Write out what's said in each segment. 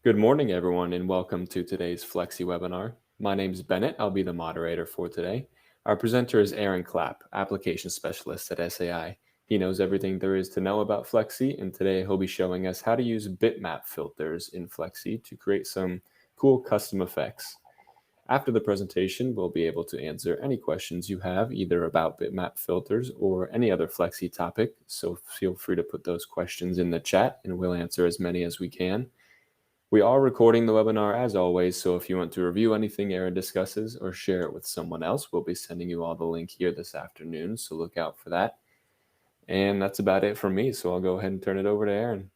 Good morning, everyone, and welcome to today's Flexi webinar. My name is Bennett. I'll be the moderator for today. Our presenter is Aaron Clapp, Application Specialist at SAi. He knows everything there is to know about Flexi, and today he'll be showing us how to use Bitmap filters in Flexi to create some cool custom effects. After the presentation, we'll be able to answer any questions you have, either about Bitmap filters or any other Flexi topic, so feel free to put those questions in the chat, and we'll answer as many as we can. We are recording the webinar as always, so if you want to review anything Aaron discusses or share it with someone else, we'll be sending you all the link here this afternoon, so look out for that. And that's about it from me, so I'll go ahead and turn it over to Aaron.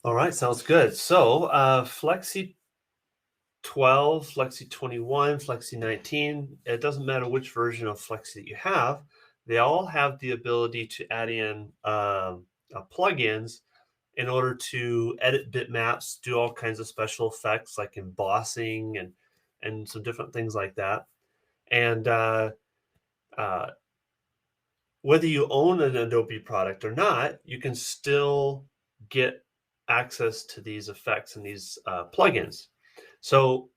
All right, sounds good. So Flexi 12, Flexi 21, Flexi 19, it doesn't matter which version of Flexi that you have, they all have the ability to add in plugins in order to edit bitmaps, do all kinds of special effects like embossing and some different things like that. And whether you own an Adobe product or not, you can still get access to these effects and these plugins. So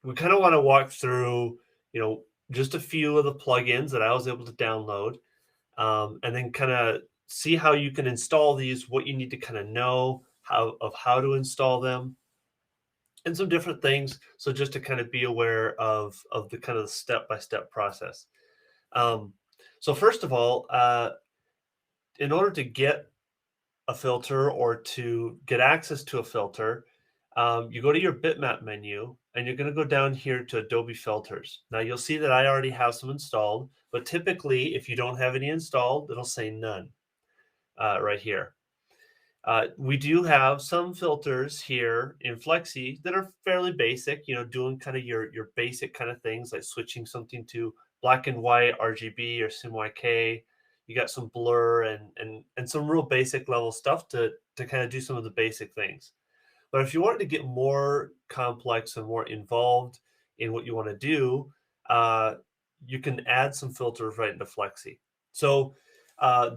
we kind of want to walk through, just a few of the plugins that I was able to download, and then kind of see how you can install these, what you need to kind of know how to install them, and some different things. So just to kind of be aware of the kind of step-by-step process. So first of all, in order to get a filter or to get access to a filter, you go to your bitmap menu and you're going to go down here to Adobe filters. Now you'll see that I already have some installed, but typically if you don't have any installed, it'll say none right here. We do have some filters here in Flexi that are fairly basic, doing kind of your basic kind of things like switching something to black and white, RGB or SymYK. You got some blur and some real basic level stuff to kind of do some of the basic things. But if you wanted to get more complex and more involved in what you want to do, you can add some filters right into Flexi. So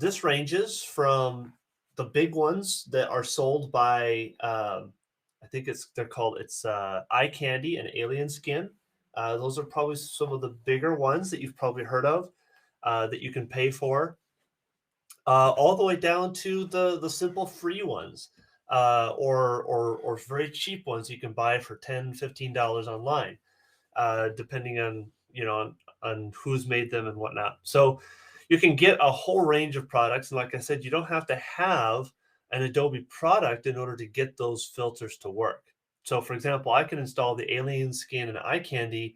this ranges from the big ones that are sold by, I think they're called Eye Candy and Alien Skin. Those are probably some of the bigger ones that you've probably heard of that you can pay for, all the way down to the simple free ones, or very cheap ones you can buy for $10-15 online, depending on who's made them and whatnot. So you can get a whole range of products, and like I said, you don't have to have an Adobe product in order to get those filters to work. So for example, I can install the Alien Skin and Eye Candy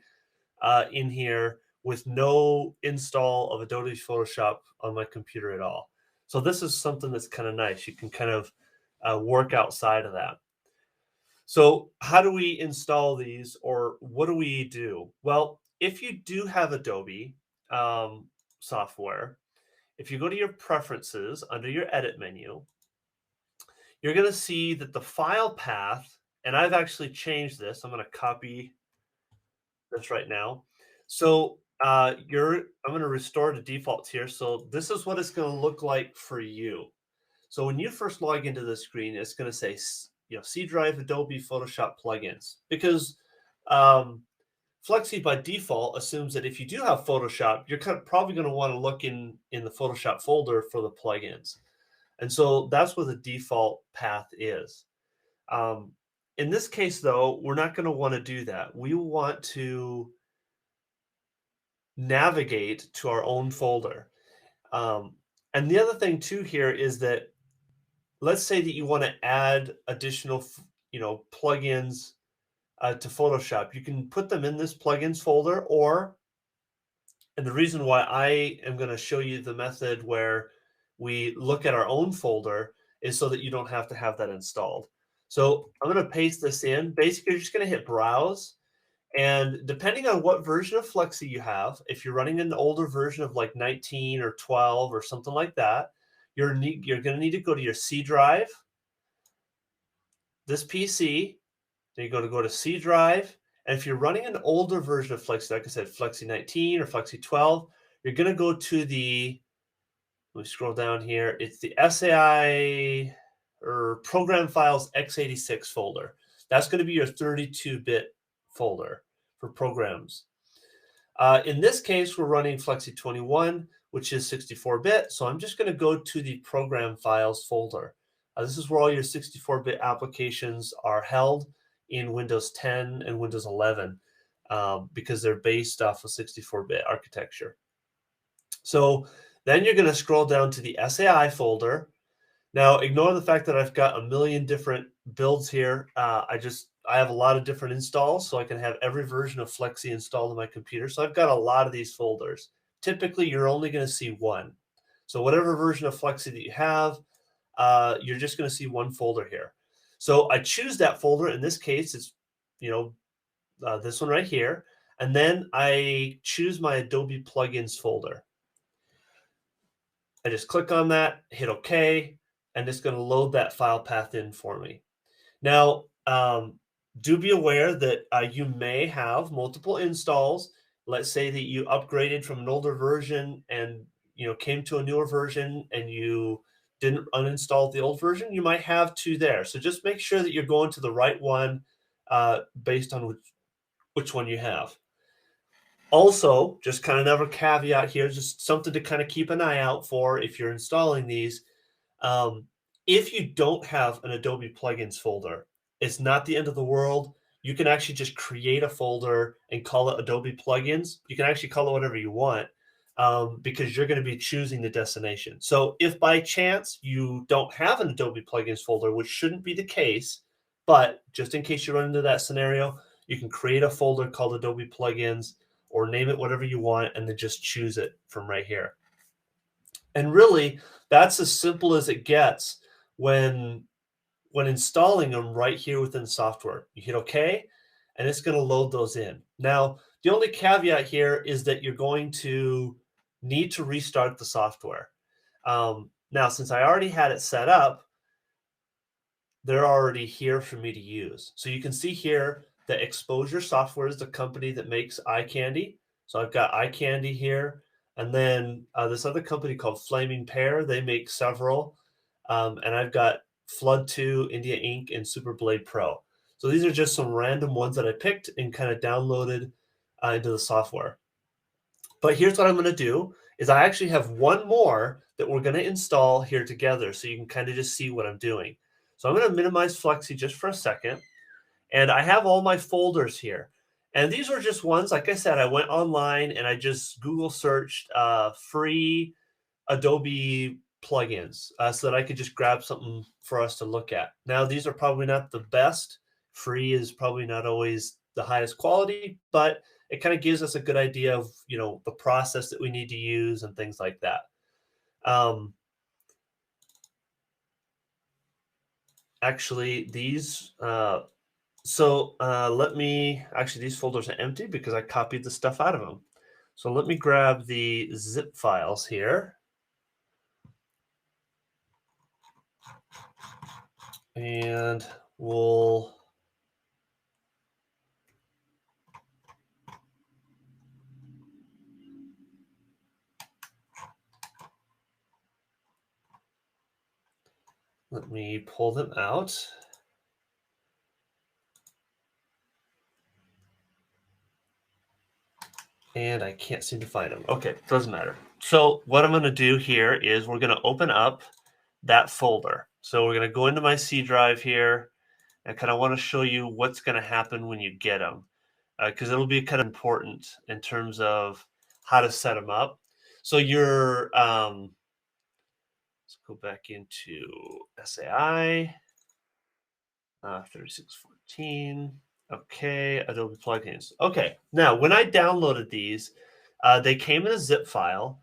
in here with no install of Adobe Photoshop on my computer at all. So this is something that's kind of nice. You can kind of work outside of that. So how do we install these, or what do we do? Well, if you do have Adobe software, if you go to your preferences under your edit menu, you're going to see that the file path, and I've actually changed this. I'm going to copy this right now. So I'm going to restore to defaults here. So this is what it's going to look like for you. So when you first log into the screen, it's going to say, C Drive, Adobe, Photoshop plugins, because Flexi by default assumes that if you do have Photoshop, you're probably going to want to look in the Photoshop folder for the plugins. And so that's what the default path is. In this case, though, we're not going to want to do that. We want to navigate to our own folder. And the other thing too here is that, let's say that you want to add additional, plugins to Photoshop. You can put them in this plugins folder, and the reason why I am going to show you the method where we look at our own folder is so that you don't have to have that installed. So I'm going to paste this in. Basically, you're just going to hit browse. And depending on what version of Flexi you have, if you're running an older version of like 19 or 12 or something like that, you're going to need to go to your C drive, this PC. Then you're going to go to C drive. And if you're running an older version of Flexi, like I said, Flexi 19 or Flexi 12, you're going to go to let me scroll down here. It's the SAi or Program Files x86 folder. That's going to be your 32-bit folder for programs. In this case, we're running Flexi 21, which is 64-bit. So I'm just going to go to the program files folder. This is where all your 64-bit applications are held in Windows 10 and Windows 11 because they're based off of 64-bit architecture. So then you're going to scroll down to the SAi folder. Now, ignore the fact that I've got a million different builds here. I have a lot of different installs, so I can have every version of Flexi installed on my computer. So I've got a lot of these folders. Typically, you're only going to see one. So whatever version of Flexi that you have, you're just going to see one folder here. So I choose that folder. In this case, it's this one right here. And then I choose my Adobe plugins folder. I just click on that, hit OK, and it's going to load that file path in for me. Now, do be aware that you may have multiple installs. Let's say that you upgraded from an older version and came to a newer version and you didn't uninstall the old version. You might have two there. So just make sure that you're going to the right one based on which one you have. Also, just kind of another caveat here, just something to kind of keep an eye out for if you're installing these. If you don't have an Adobe plugins folder, it's not the end of the world. You can actually just create a folder and call it Adobe plugins. You can actually call it whatever you want because you're going to be choosing the destination. So if by chance you don't have an Adobe plugins folder, which shouldn't be the case, but just in case you run into that scenario, you can create a folder called Adobe plugins or name it whatever you want and then just choose it from right here. And really, that's as simple as it gets when installing them right here within software. You hit OK, and it's going to load those in. Now, the only caveat here is that you're going to need to restart the software. Now, since I already had it set up, they're already here for me to use. So you can see here that Exposure Software is the company that makes eye candy. So I've got eye candy here. And then this other company called Flaming Pear, they make several. And I've got Flood 2, India Ink, and Super Blade Pro. So these are just some random ones that I picked and kind of downloaded into the software. But here's what I'm going to do is I actually have one more that we're going to install here together so you can kind of just see what I'm doing. So I'm going to minimize Flexi just for a second. And I have all my folders here. And these are just ones, like I said, I went online and I just Google searched free Adobe plugins so that I could just grab something for us to look at. Now, these are probably not the best. Free is probably not always the highest quality, but it kind of gives us a good idea of, the process that we need to use and things like that. Actually, these, these folders are empty because I copied the stuff out of them. So let me grab the zip files here. And we'll let me pull them out. And I can't seem to find them. Okay, doesn't matter. So what I'm going to do here is we're going to open up that folder. So we're going to go into my C drive here. I kind of want to show you what's going to happen when you get them, because it'll be kind of important in terms of how to set them up. So you're, let's go back into SAi, 3614. Okay, Adobe plugins. Okay, now when I downloaded these, they came in a zip file,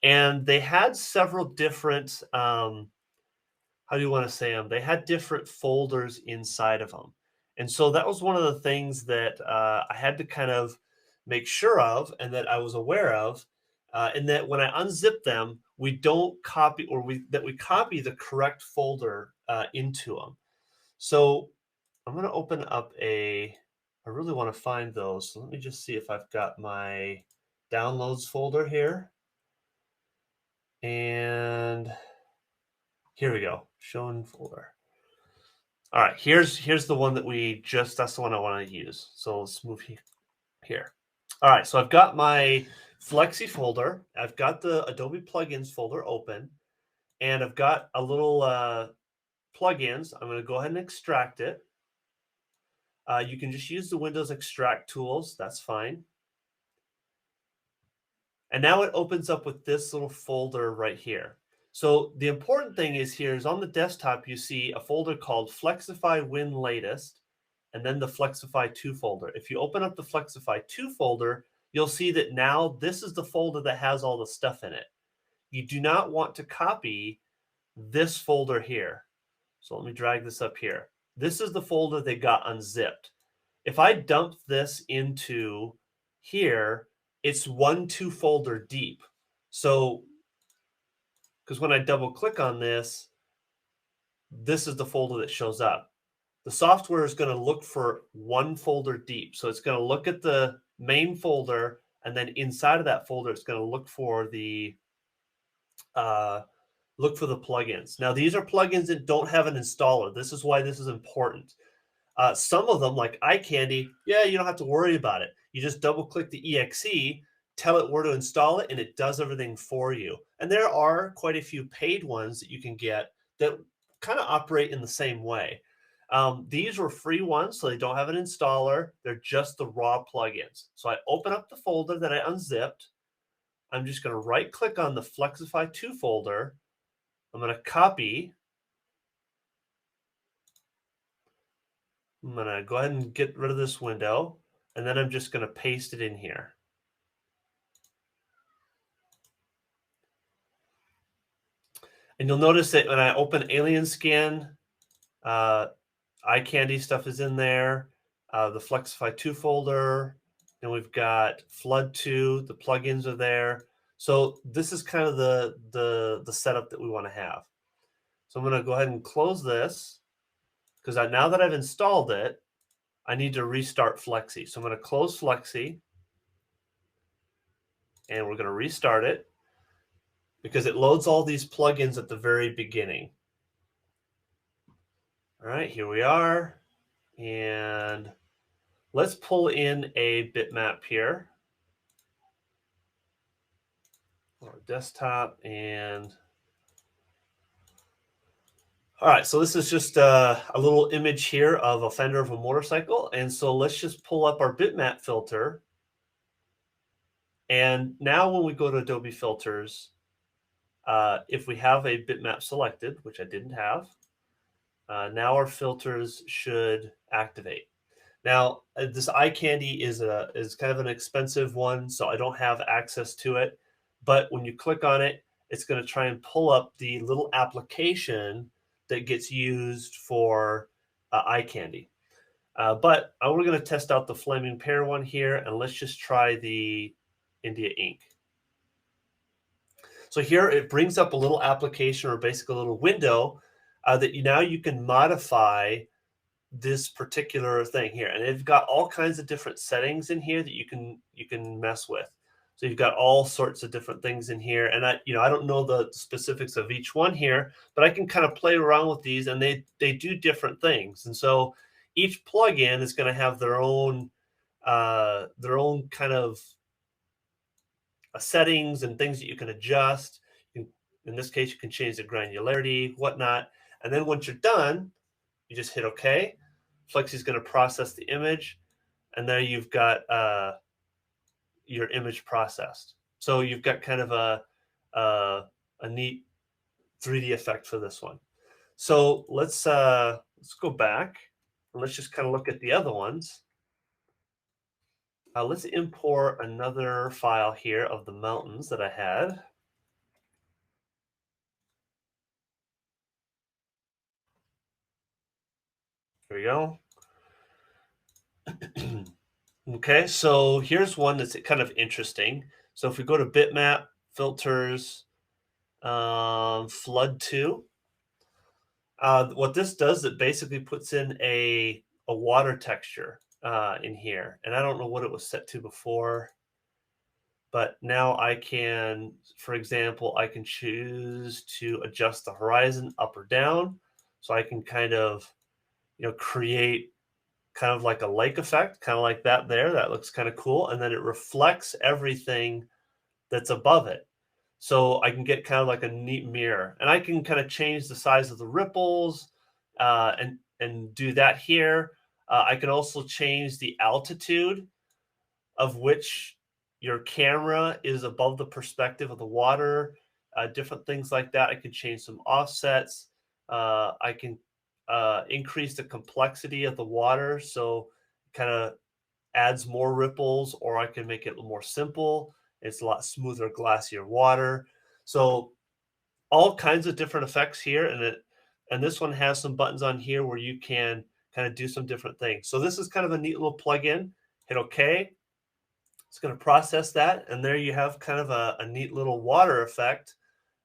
and they had several different, how do you want to say them? They had different folders inside of them. And so that was one of the things that I had to kind of make sure of and that I was aware of. And that when I unzip them, we don't copy we copy the correct folder into them. So I'm going to open up I really want to find those. So let me just see if I've got my downloads folder here. And here we go, shown folder. All right, here's the one that that's the one I want to use. So let's move here. All right, so I've got my Flexi folder. I've got the Adobe plugins folder open, and I've got a little plugins. I'm going to go ahead and extract it. You can just use the Windows extract tools. That's fine. And now it opens up with this little folder right here. So the important thing is here is on the desktop, you see a folder called Flexify Win Latest, and then the Flexify 2 folder. If you open up the Flexify 2 folder, you'll see that now this is the folder that has all the stuff in it. You do not want to copy this folder here. So let me drag this up here. This is the folder that got unzipped. If I dump this into here, it's 1-2 folder deep. So, because when I double click on this, this is the folder that shows up. The software is going to look for 1 folder deep. So it's going to look at the main folder, and then inside of that folder, it's going to look for the plugins. Now, these are plugins that don't have an installer. This is why this is important. Some of them, like iCandy, yeah, you don't have to worry about it. You just double click the exe, tell it where to install it, and it does everything for you. And there are quite a few paid ones that you can get that kind of operate in the same way. These were free ones, so they don't have an installer. They're just the raw plugins. So I open up the folder that I unzipped. I'm just going to right click on the Flexify 2 folder. I'm going to copy. I'm going to go ahead and get rid of this window, and then I'm just going to paste it in here. And you'll notice that when I open Alien Scan, iCandy stuff is in there, the Flexify 2 folder, and we've got Flood 2, the plugins are there. So this is kind of the setup that we want to have. So I'm going to go ahead and close this, because now that I've installed it, I need to restart Flexi. So I'm going to close Flexi, and we're going to restart it, because it loads all these plugins at the very beginning. All right, here we are. And let's pull in a bitmap here. Our desktop, and all right, so this is just a little image here of a fender of a motorcycle. And so let's just pull up our bitmap filter. And now when we go to Adobe Filters, if we have a bitmap selected, which I didn't have, now our filters should activate. Now, this iCandy is kind of an expensive one, so I don't have access to it. But when you click on it, it's going to try and pull up the little application that gets used for iCandy. But we're going to test out the Flaming Pear one here, and let's just try the India ink. So here it brings up a little application, or basically a little window that now you can modify this particular thing here, and they've got all kinds of different settings in here that you can mess with. So you've got all sorts of different things in here, and I don't know the specifics of each one here, but I can kind of play around with these, and they do different things. And so each plugin is going to have their own kind of settings and things that you can adjust. In this case, you can change the granularity, whatnot, and then once you're done, you just hit OK. Flexi is going to process the image, and there you've got your image processed. So you've got kind of a neat 3D effect for this one. So let's go back, and let's just kind of look at the other ones. Let's import another file here of the mountains that I had. There we go. Okay, so here's one that's kind of interesting. So if we go to bitmap, filters, flood 2, what this does, it basically puts in a water texture in here. And I don't know what it was set to before, but now I can, for example, I can choose to adjust the horizon up or down. So I can kind of create kind of like a lake effect, kind of like that there. That looks kind of cool. And then it reflects everything that's above it. So I can get kind of like a neat mirror, and I can kind of change the size of the ripples and do that here. I can also change the altitude of which your camera is above the perspective of the water, different things like that. I can change some offsets. I can increase the complexity of the water, so kind of adds more ripples, or I can make it more simple. It's a lot smoother, glassier water. So all kinds of different effects here, and this one has some buttons on here where you can kind of do some different things. So this is kind of a neat little plugin. Hit OK. It's going to process that, and there you have kind of a neat little water effect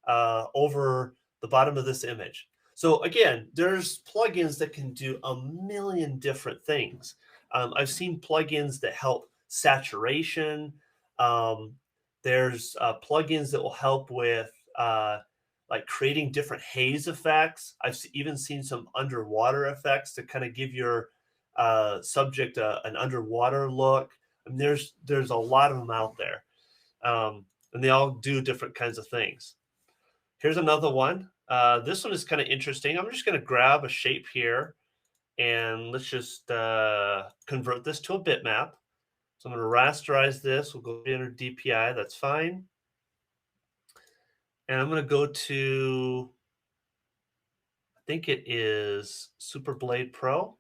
over the bottom of this image. So again, there's plugins that can do a million different things. I've seen plugins that help saturation. Um, there's plugins that will help with like creating different haze effects. I've even seen some underwater effects to kind of give your subject an underwater look. I mean, there's a lot of them out there, and they all do different kinds of things. Here's another one. This one is kind of interesting. I'm just going to grab a shape here, and let's just convert this to a bitmap. So I'm going to rasterize this. We'll go under DPI. That's fine. And I'm going to go to, I think it is Super Blade Pro.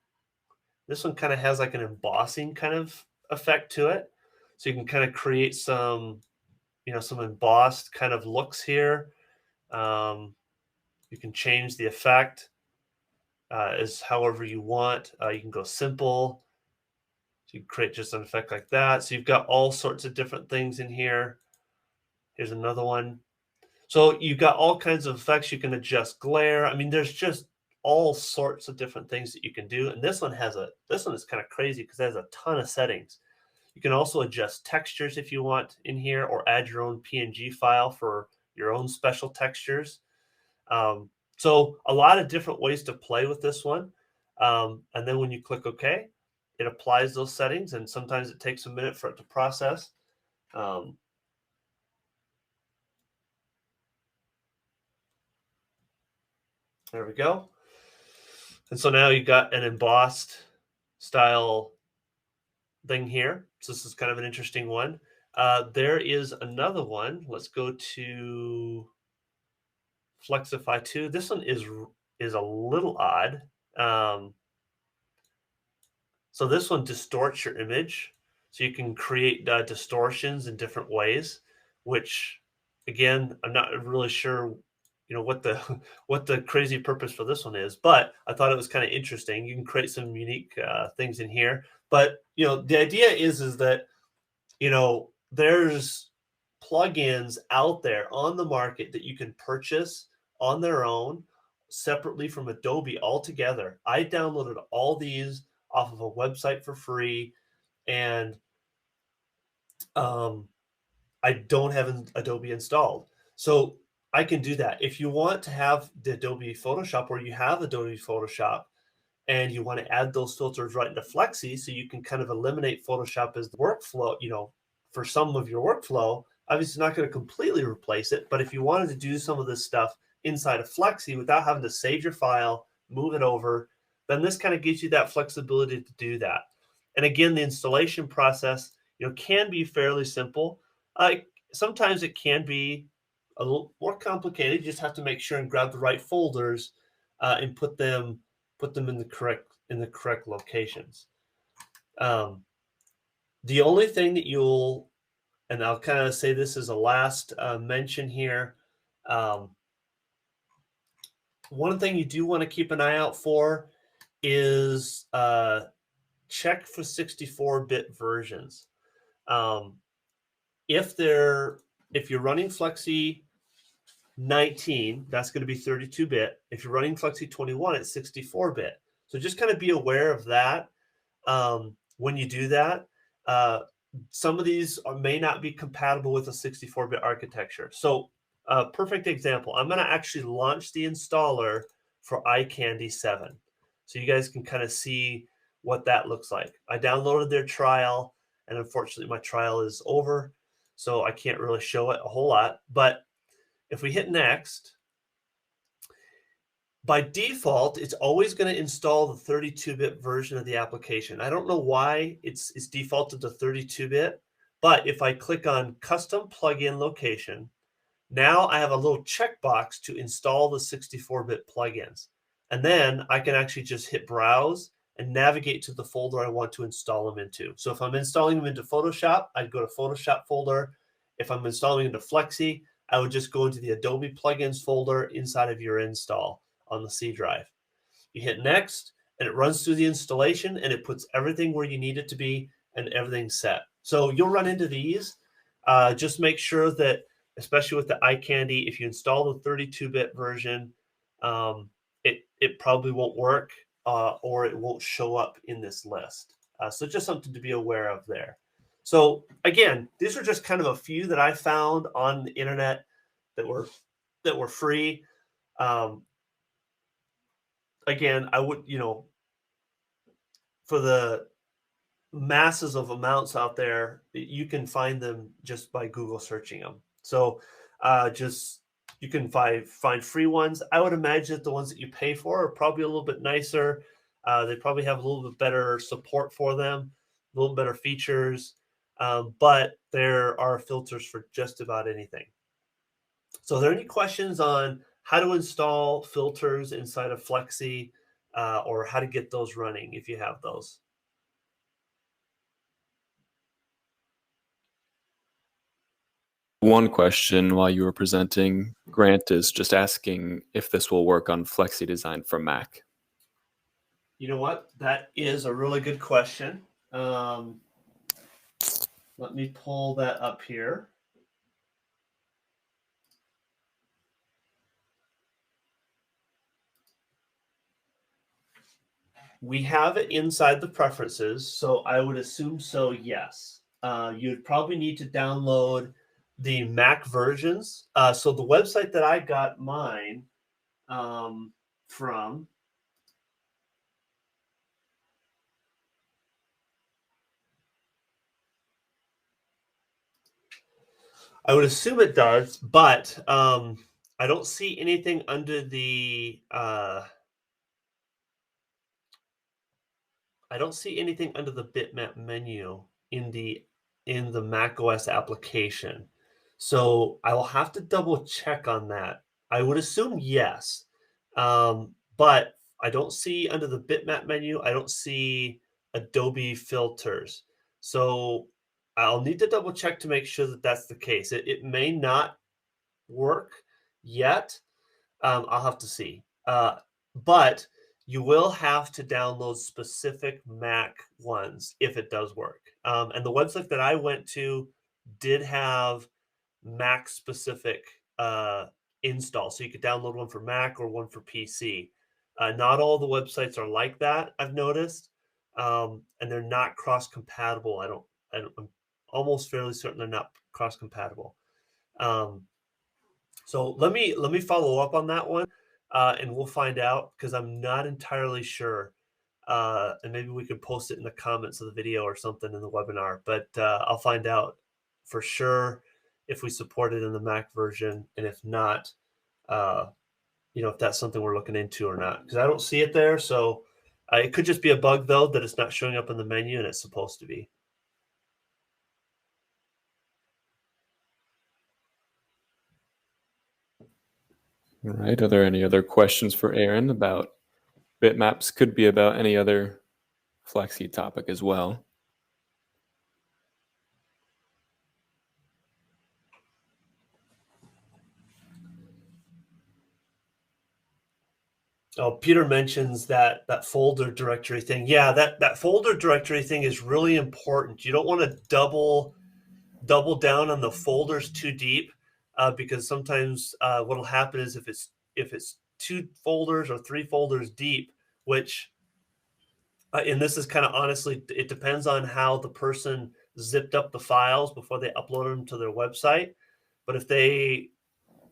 This one kind of has like an embossing kind of effect to it. So you can kind of create some, some embossed kind of looks here. You can change the effect as however you want. You can go simple. So you can create just an effect like that. So you've got all sorts of different things in here. Here's another one. So you've got all kinds of effects. You can adjust glare. I mean, there's just all sorts of different things that you can do. And this one is kind of crazy because it has a ton of settings. You can also adjust textures if you want in here, or add your own PNG file for your own special textures. So a lot of different ways to play with this one. And then when you click OK, it applies those settings, and sometimes it takes a minute for it to process. There we go. And so now you've got an embossed style thing here. So this is kind of an interesting one. There is another one. Let's go to Flexify 2. This one is a little odd. So this one distorts your image. So you can create distortions in different ways, which again, I'm not really sure, what the what the crazy purpose for this one is, but I thought it was kind of interesting. You can create some unique things in here. But the idea is that there's plugins out there on the market that you can purchase on their own, separately from Adobe altogether. I downloaded all these off of a website for free, and I don't have Adobe installed. So I can do that. If you want to have the Adobe Photoshop, or you have Adobe Photoshop, and you want to add those filters right into Flexi, so you can kind of eliminate Photoshop as the workflow, for some of your workflow. Obviously not going to completely replace it, but if you wanted to do some of this stuff inside of Flexi without having to save your file, move it over, then this kind of gives you that flexibility to do that. And again, the installation process, can be fairly simple. Sometimes it can be a little more complicated. You just have to make sure and grab the right folders and put them in the correct locations. The only thing that and I'll kind of say this as a last mention here. One thing you do want to keep an eye out for is check for 64-bit versions. If you're running Flexi 19, that's going to be 32-bit. If you're running Flexi 21, it's 64-bit. So just kind of be aware of that when you do that. Some of these may not be compatible with a 64-bit architecture. So perfect example, I'm going to actually launch the installer for iCandy 7. So you guys can kind of see what that looks like. I downloaded their trial, and unfortunately my trial is over, so I can't really show it a whole lot. But if we hit next, by default, it's always going to install the 32-bit version of the application. I don't know why it's defaulted to 32-bit, but if I click on custom plugin location, now I have a little checkbox to install the 64-bit plugins. And then I can actually just hit browse and navigate to the folder I want to install them into. So if I'm installing them into Photoshop, I'd go to Photoshop folder. If I'm installing into Flexi, I would just go into the Adobe plugins folder inside of your install on the C drive. You hit next, and it runs through the installation, and it puts everything where you need it to be, and everything's set. So you'll run into these. Just make sure that, especially with the iCandy, if you install the 32-bit version, it probably won't work, or it won't show up in this list. So just something to be aware of there. So again, these are just kind of a few that I found on the internet that were free. Again, I would, for the masses of amounts out there, you can find them just by Google searching them. So just you can find free ones. I would imagine that the ones that you pay for are probably a little bit nicer. They probably have a little bit better support for them, a little better features, but there are filters for just about anything. So are there any questions on how to install filters inside of Flexi, or how to get those running if you have those? One question while you were presenting, Grant is just asking if this will work on Flexi Design for Mac. You know what? That is a really good question. Let me pull that up here. We have it inside the preferences, so I would assume so, yes. You'd probably need to download the Mac versions. So the website that I got mine from, I would assume it does, but I don't see anything under the Bitmap menu in the macOS application. So I will have to double check on that. I would assume yes, but I don't see under the Bitmap menu, I don't see Adobe filters. So I'll need to double check to make sure that that's the case. It may not work yet. I'll have to see. But you will have to download specific Mac ones if it does work. And the website that I went to did have Mac specific install. So you could download one for Mac or one for PC. Not all the websites are like that, I've noticed. And they're not cross compatible. I'm almost fairly certain they're not cross compatible. So let me follow up on that one, and we'll find out because I'm not entirely sure. And maybe we could post it in the comments of the video or something in the webinar. But I'll find out for sure if we support it in the Mac version, and if not, if that's something we're looking into or not. Because I don't see it there, so it could just be a bug though that it's not showing up in the menu and it's supposed to be. All right. Are there any other questions for Aaron about bitmaps? Could be about any other Flexi topic as well. Oh, Peter mentions that folder directory thing. Yeah, that folder directory thing is really important. You don't want to double down on the folders too deep, because sometimes what'll happen is if it's 2 folders or 3 folders deep, which and this is kind of honestly, it depends on how the person zipped up the files before they uploaded them to their website. But if they,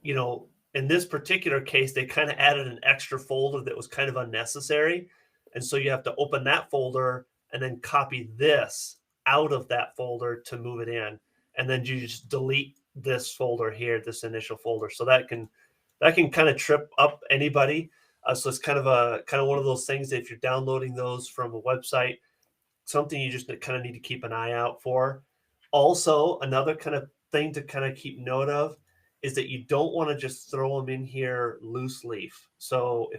in this particular case, they kind of added an extra folder that was kind of unnecessary. And so you have to open that folder and then copy this out of that folder to move it in. And then you just delete this folder here, this initial folder. So that can kind of trip up anybody. So it's kind of one of those things that if you're downloading those from a website, something you just kind of need to keep an eye out for. Also, another kind of thing to kind of keep note of is that you don't want to just throw them in here loose leaf. So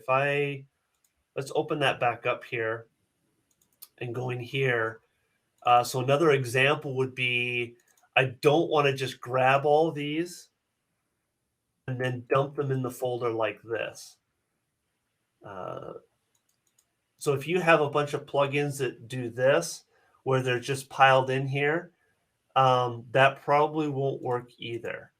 let's open that back up here and go in here. So another example would be, I don't want to just grab all these and then dump them in the folder like this. So if you have a bunch of plugins that do this, where they're just piled in here, that probably won't work either.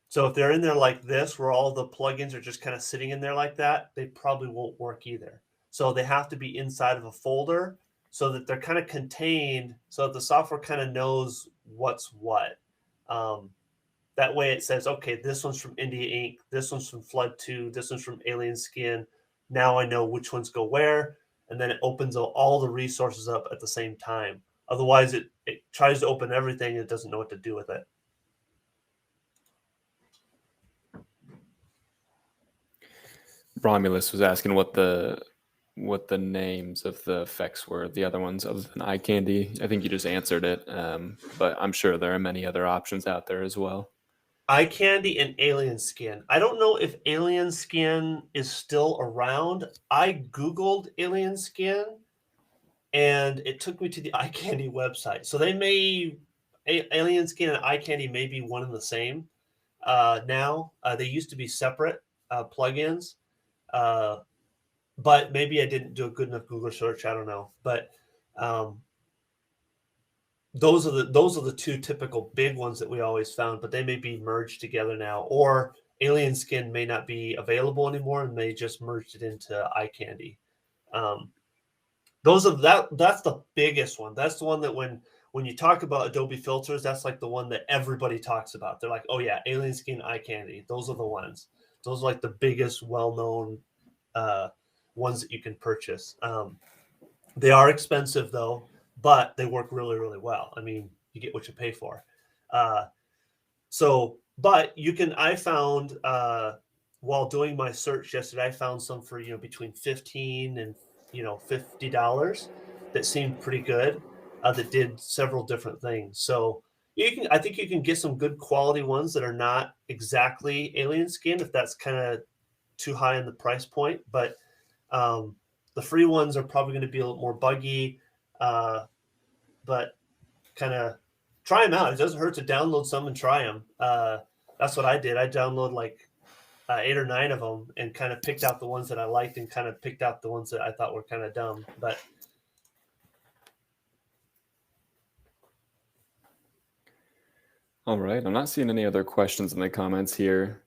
So if they're in there like this, where all the plugins are just kind of sitting in there like that, they probably won't work either. So they have to be inside of a folder so that they're kind of contained, so that the software kind of knows what's what. That way it says, okay, this one's from India Ink, this one's from Flood 2, this one's from Alien Skin. Now I know which ones go where, and then it opens all the resources up at the same time. Otherwise, it tries to open everything and it doesn't know what to do with it. Romulus was asking what the names of the effects were, the other ones other than eye candy. I think you just answered it, but I'm sure there are many other options out there as well. Eye candy and Alien Skin. I don't know if Alien Skin is still around. I Googled Alien Skin and it took me to the eye candy website. So Alien Skin and eye candy may be one and the same now. They used to be separate plugins. But maybe I didn't do a good enough Google search. I don't know. But those are the two typical big ones that we always found, but they may be merged together now, or Alien Skin may not be available anymore and they just merged it into eye candy. That's the biggest one. That's the one that when you talk about Adobe filters, that's like the one that everybody talks about. They're like, oh yeah, Alien Skin, eye candy. Those are the ones. Those are like the biggest, well-known ones that you can purchase. They are expensive though, but they work really, really well. I mean, you get what you pay for. But you can, I found while doing my search yesterday, I found some for, between $15 and, $50 that seemed pretty good, that did several different things. So I think you can get some good quality ones that are not exactly Alien Skin if that's kind of too high in the price point, but the free ones are probably going to be a little more buggy, but kind of try them out. It doesn't hurt to download some and try them. That's what I did. I downloaded like 8 or 9 of them and kind of picked out the ones that I liked and kind of picked out the ones that I thought were kind of dumb. But all right, I'm not seeing any other questions in the comments here.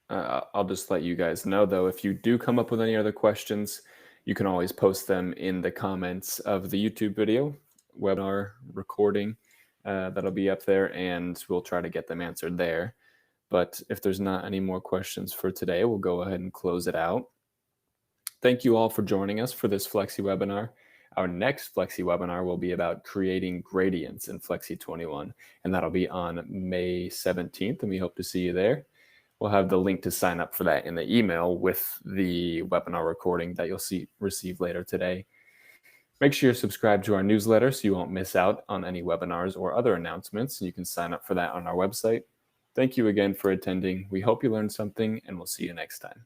I'll just let you guys know, though, if you do come up with any other questions, you can always post them in the comments of the YouTube video, webinar recording. That'll be up there, and we'll try to get them answered there. But if there's not any more questions for today, we'll go ahead and close it out. Thank you all for joining us for this Flexi webinar. Our next Flexi webinar will be about creating gradients in Flexi 21, and that'll be on May 17th, and we hope to see you there. We'll have the link to sign up for that in the email with the webinar recording that you'll receive later today. Make sure you're subscribed to our newsletter so you won't miss out on any webinars or other announcements. You can sign up for that on our website. Thank you again for attending. We hope you learned something, and we'll see you next time.